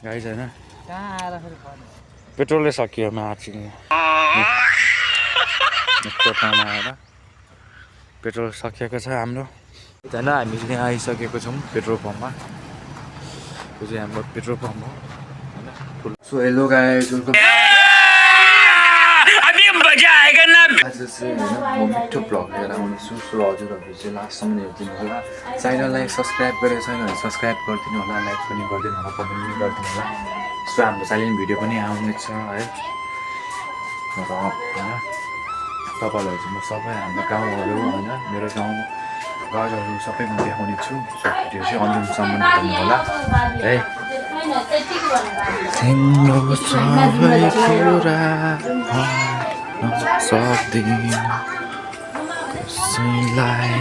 guys होइन कहाँ आएर फेरि पर्ने पेट्रोलै सकियो मार्चिङ यस्तो ठाउँमा आएर पेट्रोल सकिएको छ हाम्रो होइन हामी चाहिँ यहाँ आइसकेको छौँ पेट्रोल पम्पमा यो चाहिँ हाम्रो पेट्रोल पम्प हो होइन ठुलो सो हेलो गाइज आज चाहिँ होइन म मिठो भ्लग लिएर आउनेछु सो हजुरहरू चाहिँ लास्टसम्म हेरिदिनु होला च्यानललाई सब्सक्राइब गरेको छैन भने सब्सक्राइब गरिदिनु होला लाइक पनि गरिदिनु होला कमेन्ट पनि गरिदिनु होला सो हाम्रो साइलेन्ट भिडियो पनि आउनेछ है र होइन तपाईँहरूलाई चाहिँ म सबै हाम्रो गाउँहरू होइन मेरो गाउँ घरहरू सबैमा देखाउने छु सो भिडियो चाहिँ अन्तिमसम्म हेर्नु होला है तिम्रो सबै कुरा सक्दिन कसैलाई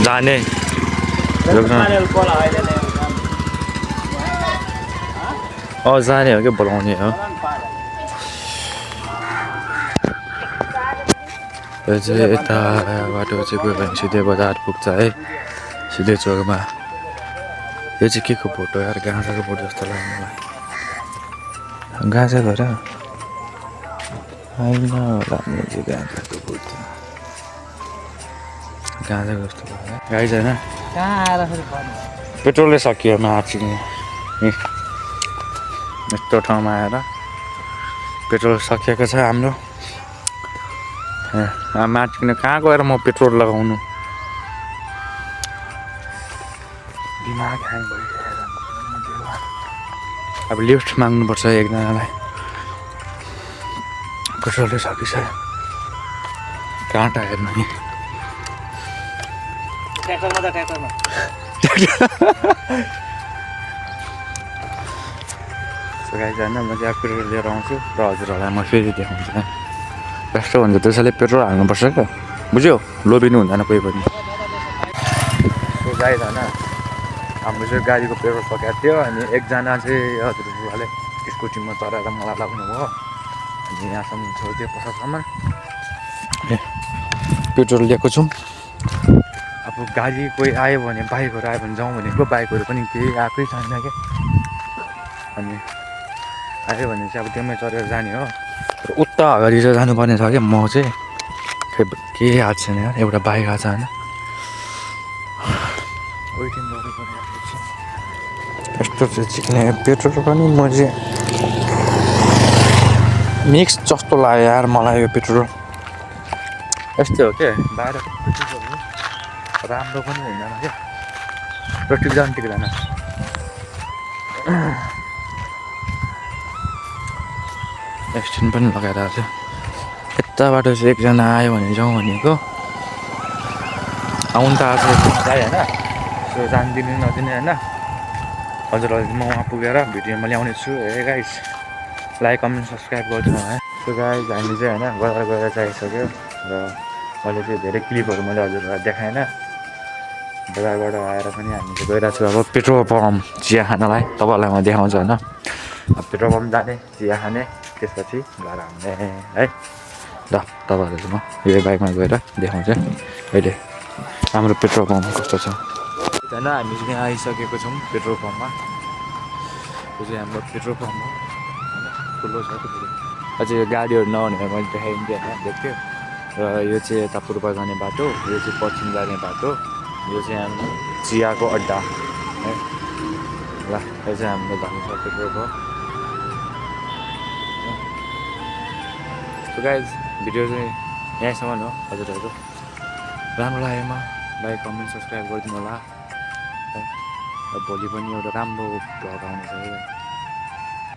जाने जाने हो कि बोलाउने हो यो चाहिँ यता बाटो चाहिँ गयो भने सिधै बजार पुग्छ है सिधै चोकमा यो चाहिँ के को फोटो यार गाँजाको फोटो जस्तो लाग्यो मलाई गाँजा भएर होइन होला यो चाहिँ गाँजाको फोटो गाँजाको जस्तो लाग्यो गाइज होइन कहाँ आएर फेरि पर्ने पेट्रोलै सकियो मार्चिङ यस्तो ठाउँमा आएर पेट्रोल सकिएको छ हाम्रो मार्चिङ कहाँ गएर म पेट्रोल लगाउनु दिमाग ह्याङ भइरहेर अब लिफ्ट माग्नुपर्छ एकजनालाई पेट्रोलै सकिसक्यो काँटा हेर्नु नि ट्र्याक्टरमा गाइज होइन म चाहिँ पेट्रोल लिएर आउँछु र हजुरहरूलाई म फेरि देखाउँछु कस्तो भन्छ त्यसैले पेट्रोल हाल्नुपर्छ क्या बुझ्यो लोभिनु हुँदैन कोही पनि सो गाइज होइन हाम्रो चाहिँ गाडीको पेट्रोल सकिएको थियो अनि एकजना चाहिँ हजुरहरूले स्कुटीमा चढाएर मलाई लाग्नु भयो अनि यहाँसम्म छोडिदियो पसलसम्म पेट्रोल लिएको छौँ अब गाडी कोही आयो भने बाइकहरू आयो भने जाउँ भनेको बाइकहरू पनि केही आएकै छैन क्या अनि आयो भने चाहिँ अब त्यसमै चढेर जाने हो र उता अगाडि चाहिँ जानुपर्ने छ क्या म चाहिँ केही याद छैन यार एउटा बाइक आएको छ होइन वेटिङ गर्नुपर्ने यस्तो चाहिँ चिक्ने पेट्रोल पनि म चाहिँ मिक्स जस्तो लाग्यो यार मलाई यो पेट्रोल यस्तै हो क्या बाहिर पेट्रोलहरू राम्रो पनि हुँदैन क्या र टिक्दैन एक्सटेन्ड पनि लगाइरहेको थियो यताबाट चाहिँ एकजना आयो भने जाउँ भनेको आउनु त आएको छ होइन सो जानिदिनु नदिने होइन हजुरहरूले म वहाँ पुगेर भिडियोमा ल्याउने छु hey guys like comment subscribe गरिदिनु है सो गाइस हामी चाहिँ होइन बजार गएर चाहिसक्यो र मैले चाहिँ धेरै क्लिपहरू मैले हजुरहरूलाई देखाएन बजारबाट आएर पनि हामी चाहिँ गइरहेको छु अब पेट्रोल पम्प चिया खानलाई तपाईँहरूलाई म देखाउँछु होइन पेट्रोल पम्प जाने चिया खाने त्यसपछि घर आउने है ल तपाईँहरू चाहिँ म यो बाइकमा गएर देखाउँछु अहिले हाम्रो पेट्रोल पम्प कस्तो छ होइन हामी चाहिँ यहाँ आइसकेको छौँ पेट्रोल पम्पमा यो चाहिँ हाम्रो पेट्रोल पम्प हो होइन ठुलो छ ठुलो अझै यो गाडीहरू नआउने मैले देखाइदिन्थेँ होइन देख्थ्यो र यो चाहिँ यता पूर्व जाने बाटो यो चाहिँ पश्चिम जाने बाटो यो चाहिँ हाम्रो चियाको अड्डा है ल यो चाहिँ हाम्रो Dhanusha petrol pump so guys video चाहिँ यहीँसम्म हो हजुरहरू राम्रो लागेमा लाइक कमेन्ट सब्सक्राइब गरिदिनु होला है र भोलि पनि एउटा राम्रो भ्लग आउनेछ है